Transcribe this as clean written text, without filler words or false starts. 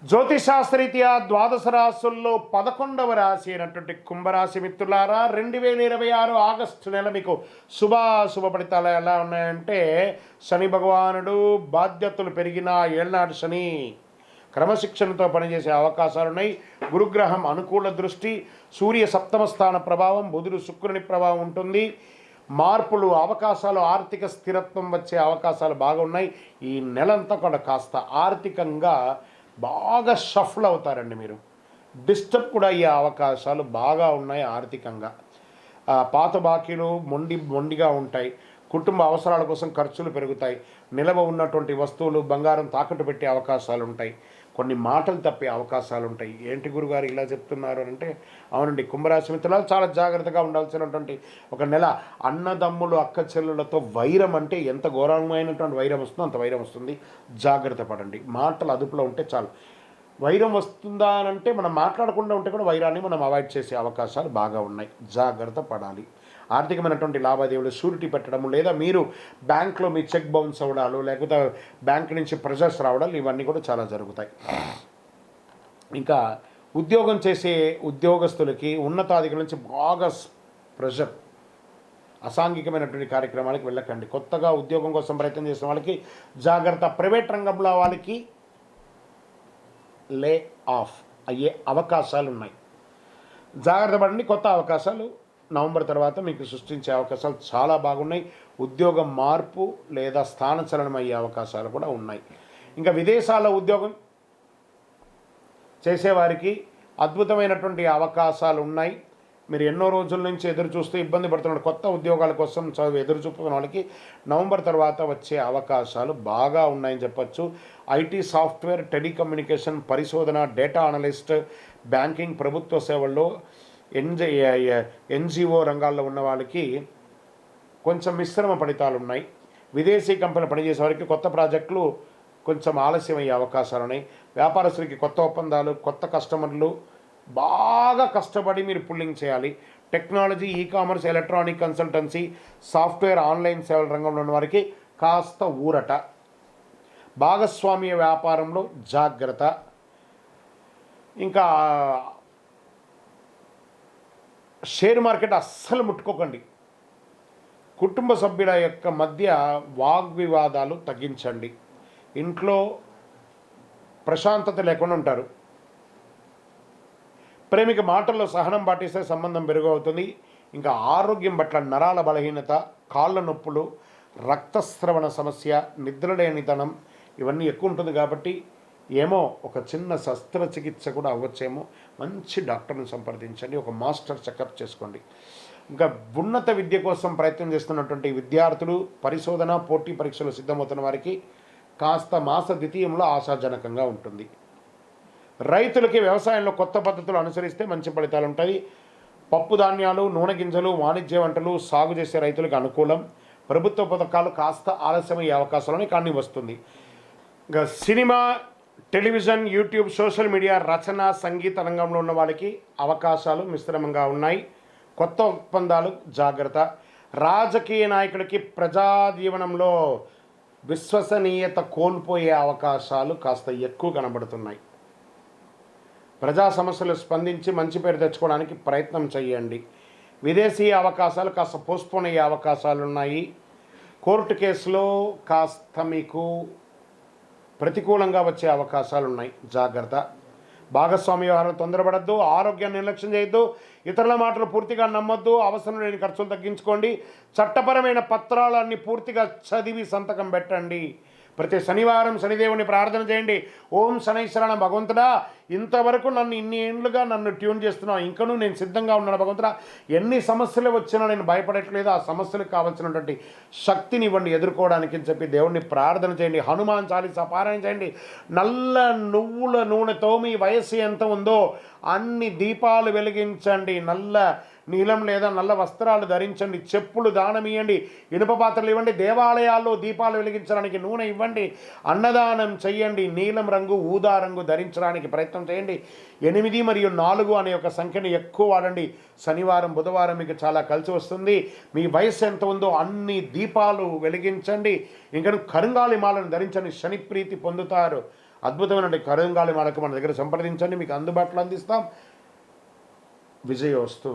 జ్యోతిషాస్త్రరీత్యా ద్వాదశ రాశుల్లో 11వ రాశి అయినటువంటి కుంభరాశి మిత్రులారా, 2026 ఆగస్టు నెల మీకు శుభ ఫలితాలు ఎలా ఉన్నాయంటే, శని భగవానుడు బాధ్యతలు పెరిగిన ఏళ్నాడు శని క్రమశిక్షణతో పనిచేసే అవకాశాలు ఉన్నాయి. గురుగ్రహం అనుకూల దృష్టి, సూర్య సప్తమ స్థాన ప్రభావం, బుధుడు శుక్రుని ప్రభావం ఉంటుంది. మార్పులు అవకాశాలు, ఆర్థిక స్థిరత్వం వచ్చే అవకాశాలు బాగా ఉన్నాయి. ఈ నెలంతా కూడా కాస్త ఆర్థికంగా బాగా షఫల్ అవుతారండి. మీరు డిస్టర్బ్ కూడా అయ్యే అవకాశాలు బాగా ఉన్నాయి. ఆర్థికంగా పాత బాకీలు మొండిగా ఉంటాయి. కుటుంబ అవసరాల కోసం ఖర్చులు పెరుగుతాయి. నిలవ ఉన్నటువంటి వస్తువులు బంగారం తాకట్టు పెట్టే అవకాశాలు ఉంటాయి. కొన్ని మాటలు తప్పే అవకాశాలు ఉంటాయి. ఏంటి గురుగారు ఇలా చెప్తున్నారు అంటే, అవునండి, కుంభరాశి మిత్రులు చాలా జాగ్రత్తగా ఉండాల్సినటువంటి ఒక నెల. అన్నదమ్ములు అక్క చెల్లెలతో వైరం అంటే ఎంత ఘోరమైనటువంటి వైరం వస్తుందో అంత వైరం వస్తుంది. జాగ్రత్త పడండి. మాటలు అదుపులో ఉంటే చాలు. వైరం వస్తుందా అని అంటే, మనం మాట్లాడకుండా ఉంటే కూడా వైరాన్ని మనం అవాయిడ్ చేసే అవకాశాలు బాగా ఉన్నాయి. జాగ్రత్త పడాలి. ఆర్థికమైనటువంటి లావాదేవీలు షూరిటీ పెట్టడము, లేదా మీరు బ్యాంక్లో మీ చెక్ బౌన్స్ అవ్వడాలు, లేకపోతే బ్యాంక్ నుంచి ప్రెజర్స్ రావడాలు, ఇవన్నీ కూడా చాలా జరుగుతాయి. ఇంకా ఉద్యోగం చేసే ఉద్యోగస్తులకి ఉన్నతాధికారుల నుంచి బాగా ప్రెషర్. అసాంఘికమైనటువంటి కార్యక్రమాలకు వెళ్ళకండి. కొత్తగా ఉద్యోగం కోసం ప్రయత్నం చేసిన వాళ్ళకి జాగ్రత్త. ప్రైవేట్ రంగంలో వాళ్ళకి లే ఆఫ్ అయ్యే అవకాశాలు ఉన్నాయి. జాగ్రత్త పడండి. కొత్త అవకాశాలు నవంబర్ తర్వాత మీకు సృష్టించే అవకాశాలు చాలా బాగున్నాయి. ఉద్యోగం మార్పు లేదా స్థానచలనం అయ్యే అవకాశాలు కూడా ఉన్నాయి. ఇంకా విదేశాల్లో ఉద్యోగం చేసేవారికి అద్భుతమైనటువంటి అవకాశాలు ఉన్నాయి. మీరు ఎన్నో రోజుల నుంచి ఎదురు చూస్తూ ఇబ్బంది పడుతున్న కొత్త ఉద్యోగాల కోసం ఎదురు చూపుతున్న వాళ్ళకి నవంబర్ తర్వాత వచ్చే అవకాశాలు బాగా ఉన్నాయని చెప్పచ్చు. ఐటీ, సాఫ్ట్వేర్, టెలికమ్యూనికేషన్, పరిశోధన, డేటా అనలిస్ట్, బ్యాంకింగ్, ప్రభుత్వ సేవల్లో, ఎన్జిఓ రంగాల్లో ఉన్న వాళ్ళకి కొంచెం మిశ్రమ ఫలితాలు ఉన్నాయి. విదేశీ కంపెనీలు పనిచేసే వారికి కొత్త ప్రాజెక్టులు కొంచెం ఆలస్యం అయ్యే అవకాశాలు ఉన్నాయి. వ్యాపారస్తులకి కొత్త ఒప్పందాలు, కొత్త కస్టమర్లు, బాగా కష్టపడి మీరు పుల్లింగ్ చేయాలి. Technology, e-commerce, electronic consultancy, software, online సేవల రంగంలో ఉన్న వారికి కాస్త ఊరట. భాగస్వామ్య వ్యాపారంలో జాగ్రత్త. ఇంకా షేర్ మార్కెట్ అస్సలు ముట్టుకోకండి. కుటుంబ సభ్యుల యొక్క మధ్య వాగ్వివాదాలు తగ్గించండి. ఇంట్లో ప్రశాంతత లేకుండా ఉంటారు. ప్రేమిక మాటల్లో సహనం పాటిస్తే సంబంధం మెరుగవుతుంది. ఇంకా ఆరోగ్యం పట్ల నరాల బలహీనత, కాళ్ళ నొప్పులు, రక్తస్రవణ సమస్య, నిద్రలేనితనం ఇవన్నీ ఎక్కువ ఉంటుంది. కాబట్టి ఏమో ఒక చిన్న శస్త్రచికిత్స కూడా అవ్వచ్చేమో. మంచి డాక్టర్ని సంప్రదించండి. ఒక మాస్టర్ చెకప్ చేసుకోండి. ఇంకా ఉన్నత విద్య కోసం ప్రయత్నం చేస్తున్నటువంటి విద్యార్థులు, పరిశోధన, పోటీ పరీక్షలు సిద్ధమవుతున్న వారికి కాస్త మాస ద్వితీయంలో ఆశాజనకంగా ఉంటుంది. రైతులకి వ్యవసాయంలో కొత్త పద్ధతులు అనుసరిస్తే మంచి ఫలితాలు ఉంటాయి. పప్పు ధాన్యాలు, నూనె గింజలు, వాణిజ్య వంటలు సాగు చేసే రైతులకు అనుకూలం. ప్రభుత్వ పథకాలు కాస్త ఆలస్యమయ్యే అవకాశాలని కానీ వస్తుంది. ఇంకా cinema, television, YouTube, social media, రచన, సంగీత రంగంలో ఉన్న వాళ్ళకి అవకాశాలు మిశ్రమంగా ఉన్నాయి. కొత్త ఒప్పందాలు జాగ్రత్త. రాజకీయ నాయకులకి ప్రజా జీవనంలో విశ్వసనీయత కోల్పోయే అవకాశాలు కాస్త ఎక్కువ కనబడుతున్నాయి. ప్రజా సమస్యలు స్పందించి మంచి పేరు తెచ్చుకోవడానికి ప్రయత్నం చేయండి. విదేశీ అవకాశాలు కాస్త పోస్ట్పోన్ అయ్యే అవకాశాలు ఉన్నాయి. కోర్టు కేసులో కాస్త మీకు ప్రతికూలంగా వచ్చే అవకాశాలు ఉన్నాయి. జాగ్రత్త. భాగస్వామ్య వ్యవహారం తొందరపడద్దు. ఆరోగ్యాన్ని నిర్లక్ష్యం చేయొద్దు. ఇతరుల మాటలు పూర్తిగా నమ్మొద్దు. అవసరం లేని ఖర్చులు తగ్గించుకోండి. చట్టపరమైన పత్రాలన్నీ పూర్తిగా చదివి సంతకం పెట్టండి. ప్రతి శనివారం శనిదేవుని ప్రార్థన చేయండి. ఓం శనైశ్వరణ భగవంతుడా, ఇంతవరకు నన్ను ఇన్ని ఏళ్ళుగా నన్ను ట్యూన్ చేస్తున్నావు, ఇంకనూ నేను సిద్ధంగా ఉన్నాను భగవంతుడా. ఎన్ని సమస్యలు వచ్చినా నేను భయపడట్లేదు. ఆ సమస్యలకు కావాల్సినటువంటి శక్తిని ఇవ్వండి ఎదుర్కోవడానికి అని చెప్పి దేవుణ్ణి ప్రార్థన చేయండి. హనుమాన్ చాలీసా పారాయణ చేయండి. నల్ల నువ్వుల నూనెతో మీ వయస్సు ఎంత ఉందో అన్ని దీపాలు వెలిగించండి. నల్ల నీలం లేదా నల్ల వస్త్రాలు ధరించండి. చెప్పులు దానం ఇవ్వండి. ఇనుప పాత్రలు ఇవ్వండి. దేవాలయాల్లో దీపాలు వెలిగించడానికి నూనె ఇవ్వండి. అన్నదానం చెయ్యండి. నీలం రంగు, ఊదా రంగు ధరించడానికి ప్రయత్నం చేయండి. 8 మరియు 4 అనే ఒక సంఖ్యను ఎక్కువ వాడండి. శనివారం, బుధవారం మీకు చాలా కలిసి వస్తుంది. మీ వయస్సు ఎంత ఉందో అన్ని దీపాలు వెలిగించండి. ఇంకా కరుంగాలి మాలను ధరించండి. శని ప్రీతి పొందుతారు. అద్భుతమైన కరుంగాలి మాలకు మన దగ్గర సంప్రదించండి, మీకు అందుబాటులో అందిస్తాం. విజయోస్తు.